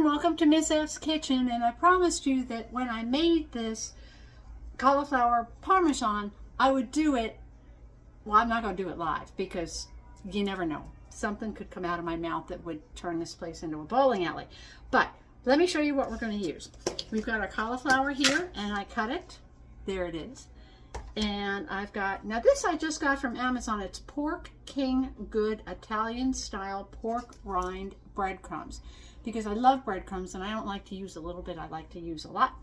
everyone, welcome to Miss F's Kitchen, and I promised you that when I made this cauliflower parmesan, I would do it, well, I'm not going to do it live because you never know. Something could come out of my mouth that would turn this place into a bowling alley. But let me show you what we're going to use. We've got our cauliflower here, and I cut it. There it is. And I've got, now this I just got from Amazon. It's Pork King Good Italian style pork rind breadcrumbs, because I love breadcrumbs and I don't like to use a little bit, I like to use a lot.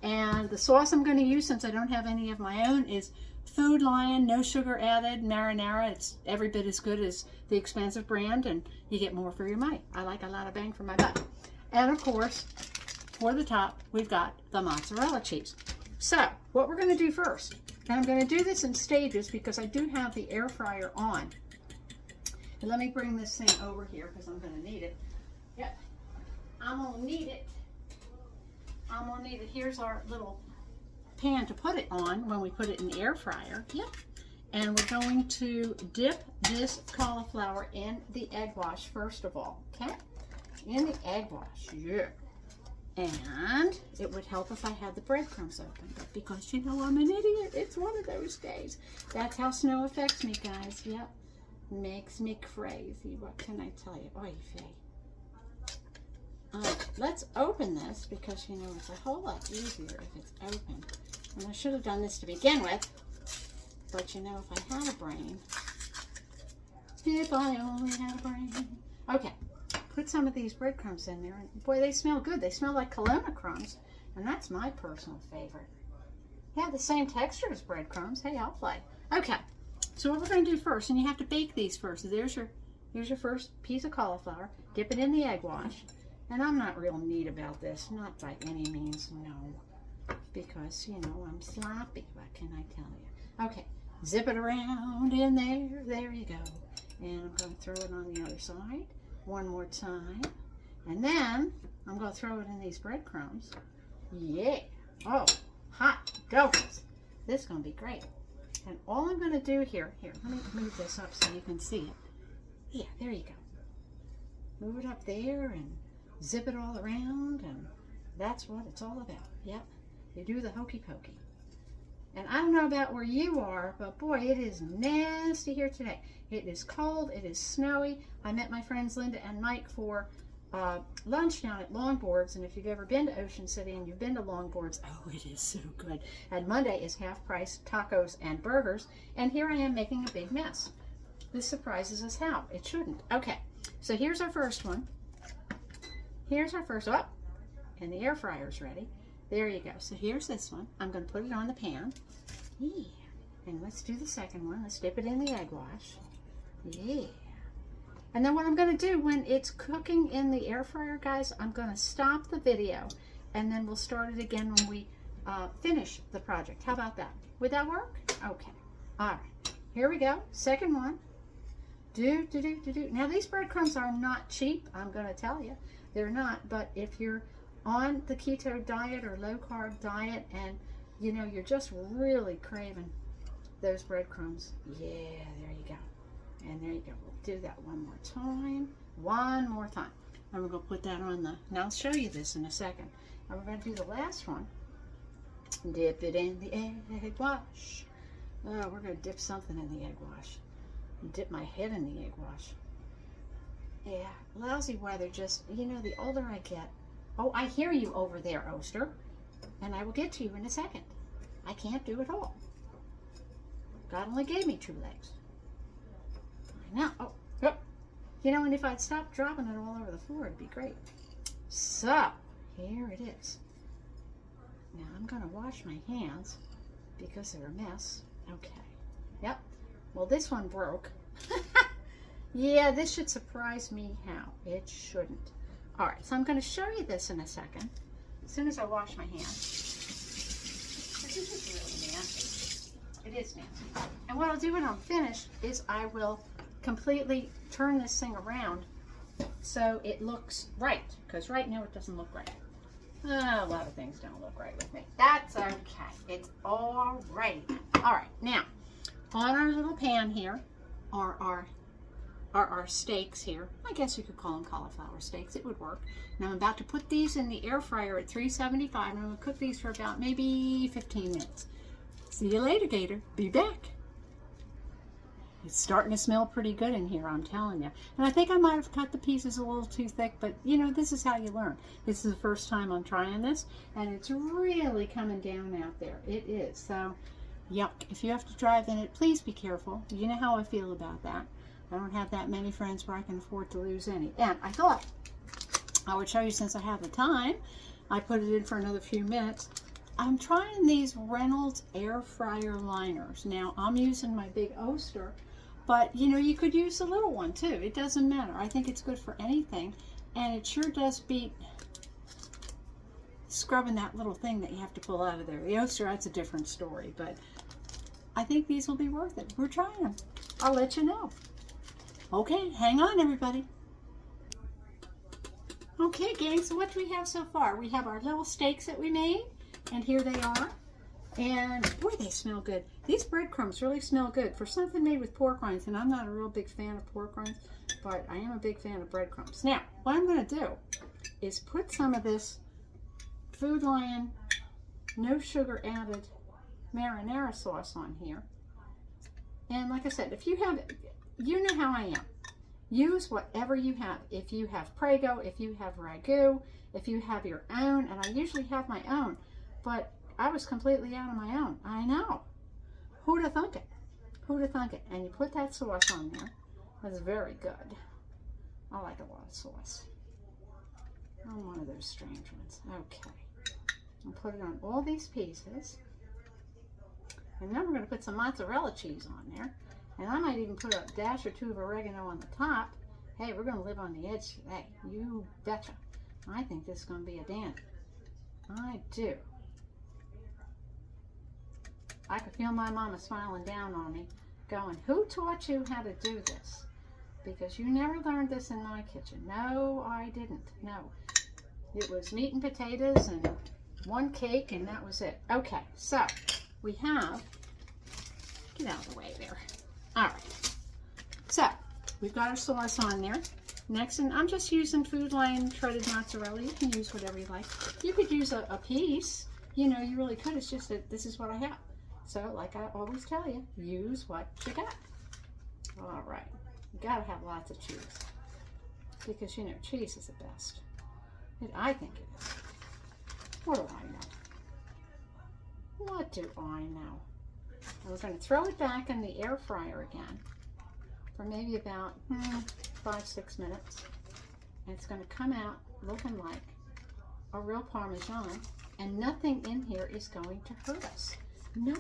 And the sauce I'm going to use, since I don't have any of my own, is Food Lion, no sugar added, marinara. It's every bit as good as the expensive brand, and you get more for your money. I like a lot of bang for my buck. And of course, for the top, we've got the mozzarella cheese. So what we're going to do first, and I'm going to do this in stages because I do have the air fryer on. And let me bring this thing over here because I'm going to need it. Yep, I'm going to need it. I'm going to need it. Here's our little pan to put it on when we put it in the air fryer. Yep. And we're going to dip this cauliflower in the egg wash first of all. Okay? In the egg wash. Yeah. And it would help if I had the breadcrumbs open, but because you know I'm an idiot, it's one of those days. That's how snow affects me, guys. Yep. Makes me crazy. What can I tell you? Oy vey. Let's open this because you know it's a whole lot easier if it's open. And I should have done this to begin with, but you know, if I had a brain, if I only had a brain. Okay, put some of these breadcrumbs in there, and boy, they smell good. They smell like Kelowna crumbs, and that's my personal favorite. Yeah, the same texture as breadcrumbs. Hey, I'll play. Okay, so what we're going to do first, and you have to bake these first. Here's your first piece of cauliflower. Dip it in the egg wash. And I'm not real neat about this, not by any means, no. Because, you know, I'm sloppy, what can I tell you? Okay, zip it around in there, there you go. And I'm going to throw it on the other side one more time. And then I'm going to throw it in these breadcrumbs. Yeah, oh, hot goes. This is going to be great. And all I'm going to do here, let me move this up so you can see it. Yeah, there you go. Move it up there and zip it all around, and that's what it's all about. Yep, you do the hokey pokey. And I don't know about where you are, but boy, it is nasty here today. It is cold, it is snowy. I met my friends Linda and Mike for lunch down at Longboards, and if you've ever been to Ocean City and you've been to Longboards, oh, it is so good. And Monday is half price tacos and burgers, and here I am making a big mess. This surprises us how. It shouldn't. Okay, so here's our first one. Here's our first, oh, and the air fryer's ready. There you go. So here's this one. I'm going to put it on the pan. Yeah. And let's do the second one. Let's dip it in the egg wash. Yeah. And then what I'm going to do when it's cooking in the air fryer, guys, I'm going to stop the video, and then we'll start it again when we finish the project. How about that? Would that work? Okay. All right. Here we go. Second one. Now, these breadcrumbs are not cheap, I'm going to tell you. They're not, but if you're on the keto diet or low carb diet and you know you're just really craving those breadcrumbs, yeah, there you go. And there you go. We'll do that one more time. One more time. And we're going to put that on the, now I'll show you this in a second. And we're going to do the last one. Dip it in the egg wash. Oh, we're going to dip something in the egg wash. Dip my head in the egg wash. Yeah, lousy weather, just, you know, the older I get. Oh, I hear you over there, Oster. And I will get to you in a second. I can't do it all. God only gave me 2 legs. I know. Oh, oh. You know, and if I'd stop dropping it all over the floor, it'd be great. So, here it is. Now, I'm going to wash my hands because they're a mess. Okay. Yep. Well, this one broke. Yeah, this should surprise me how. It shouldn't. All right, so I'm going to show you this in a second. As soon as I wash my hands. This is just really nasty. It is nasty. And what I'll do when I'm finished is I will completely turn this thing around so it looks right. Because right now it doesn't look right. A lot of things don't look right with me. That's okay. It's all right. All right, now, on our little pan here are our are our steaks here. I guess you could call them cauliflower steaks. It would work. Now I'm about to put these in the air fryer at 375, and I'm going to cook these for about maybe 15 minutes. See you later, Gator. Be back. It's starting to smell pretty good in here, I'm telling you. And I think I might have cut the pieces a little too thick, but you know, this is how you learn. This is the first time I'm trying this, and it's really coming down out there. It is. So, yuck. If you have to drive in it, please be careful. You know how I feel about that. I don't have that many friends where I can afford to lose any. And I thought I would show you, since I have the time. I put it in for another few minutes. I'm trying these Reynolds air fryer liners. Now, I'm using my big Oster. But, you know, you could use a little one, too. It doesn't matter. I think it's good for anything. And it sure does beat scrubbing that little thing that you have to pull out of there. The Oster, that's a different story. But I think these will be worth it. We're trying them. I'll let you know. Okay, hang on, everybody. Okay, gang, so what do we have so far? We have our little steaks that we made. And here they are. And boy, they smell good. These breadcrumbs really smell good for something made with pork rinds. And I'm not a real big fan of pork rinds, but I am a big fan of breadcrumbs. Now, what I'm going to do is put some of this Food Lion no sugar added marinara sauce on here. And like I said, if you have, you know how I am. Use whatever you have. If you have Prego, if you have Ragu, if you have your own, and I usually have my own, but I was completely out of my own. I know. Who'd have thunk it? Who'd have thunk it? And you put that sauce on there. That's very good. I like a lot of sauce. I'm one of those strange ones. Okay. I'll put it on all these pieces. And then we're going to put some mozzarella cheese on there. And I might even put a dash or two of oregano on the top. Hey, we're going to live on the edge today. You betcha. I think this is going to be a dandy. I do. I could feel my mama smiling down on me, going, who taught you how to do this? Because you never learned this in my kitchen. No, I didn't. No. It was meat and potatoes and one cake, and that was it. Okay, so we have, get out of the way there. All right. So we've got our sauce on there. Next, and I'm just using Food Lion shredded mozzarella. You can use whatever you like. You could use a piece. You know, you really could. It's just that this is what I have. So, like I always tell you, use what you got. All right. You got to have lots of cheese. Because, you know, cheese is the best. I think it is. What do I know? What do I know? And we're going to throw it back in the air fryer again for maybe about 5-6 minutes. And it's going to come out looking like a real Parmesan. And nothing in here is going to hurt us. No.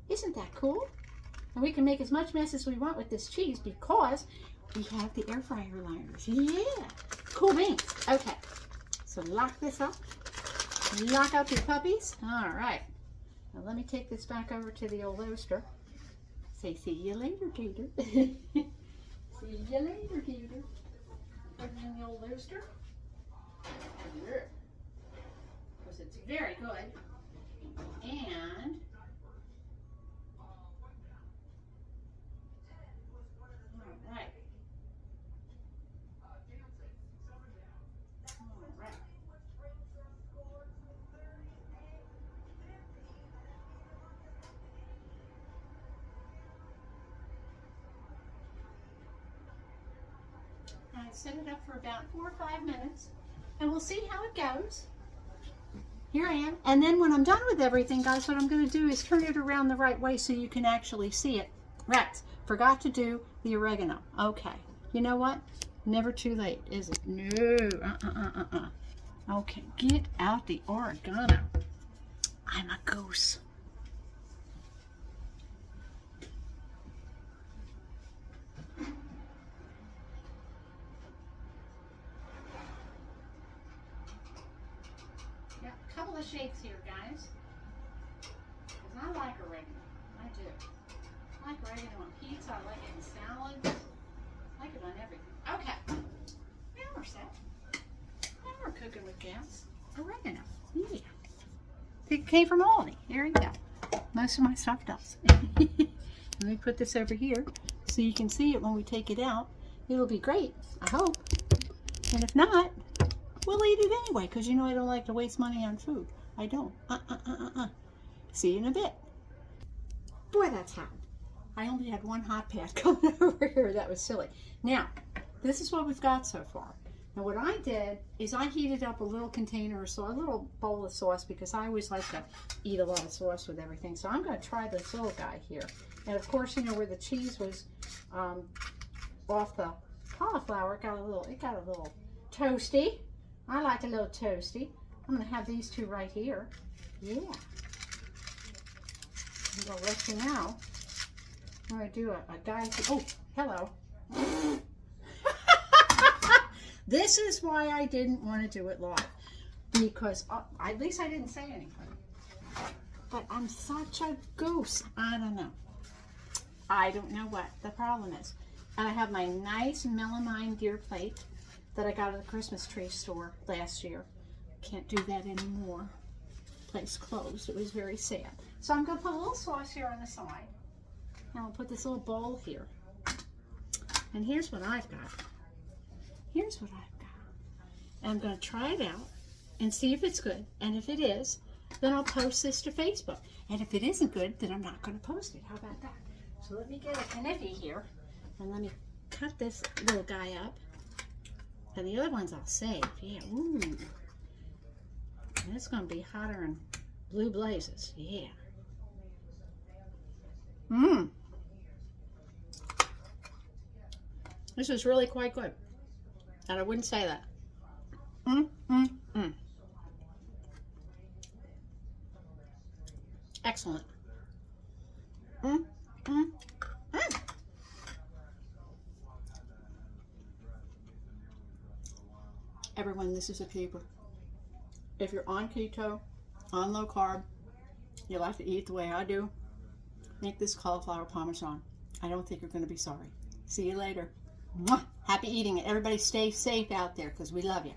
Isn't that cool? And we can make as much mess as we want with this cheese because we have the air fryer liners. Yeah. Cool beans. Okay. So lock this up. Lock up your puppies. All right. Now let me take this back over to the old Oster. Say, see you later, Gator. See you later, Gator. Put it in the old Oster. Yeah. Because it's very good. And set it up for about 4 or 5 minutes, and we'll see how it goes. Here I am. And then when I'm done with everything, guys, what I'm going to do is turn it around the right way so you can actually see it. Rats, forgot to do the oregano. Okay. You know what? Never too late, is it? No. Okay, get out the oregano. I'm a goose. Couple of shakes here, guys, because I like oregano. I do. I like oregano on pizza. I like it in salads. I like it on everything. Okay. Now we're set. Now we're cooking with gas. Oregano. Yeah. It came from Aldi. There you go. Most of my stuff does. Let me put this over here so you can see it when we take it out. it'll be great, I hope. And if not, we'll eat it anyway, because you know I don't like to waste money on food. I don't. See you in a bit. Boy, that's hot. I only had one hot pad coming over here. That was silly. Now, this is what we've got so far. Now, what I did is I heated up a little container or so, a little bowl of sauce, because I always like to eat a lot of sauce with everything. So I'm going to try this little guy here. And of course, you know, where the cheese was off the cauliflower, it got a little toasty. I like a little toasty. I'm going to have these two right here. Yeah. I'm going to let you know. I'm going to do a guy. Oh, hello. This is why I didn't want to do it live. Because at least I didn't say anything. But I'm such a goose. I don't know. I don't know what the problem is. And I have my nice melamine deer plate that I got at the Christmas tree store last year. Can't do that anymore. Place closed. It was very sad. So I'm going to put a little sauce here on the side. And I'll put this little bowl here. And here's what I've got. Here's what I've got. And I'm going to try it out and see if it's good. And if it is, then I'll post this to Facebook. And if it isn't good, then I'm not going to post it. How about that? So let me get a kniffy here. And let me cut this little guy up. And the other ones I'll save. Yeah, ooh. And it's going to be hotter than blue blazes. Yeah. Mmm. This is really quite good. And I wouldn't say that. Excellent. Everyone, this is a keeper. If you're on keto, on low carb, you like to eat the way I do, make this cauliflower parmesan. I don't think you're going to be sorry. See you later. Mwah! Happy eating it. Everybody stay safe out there because we love you.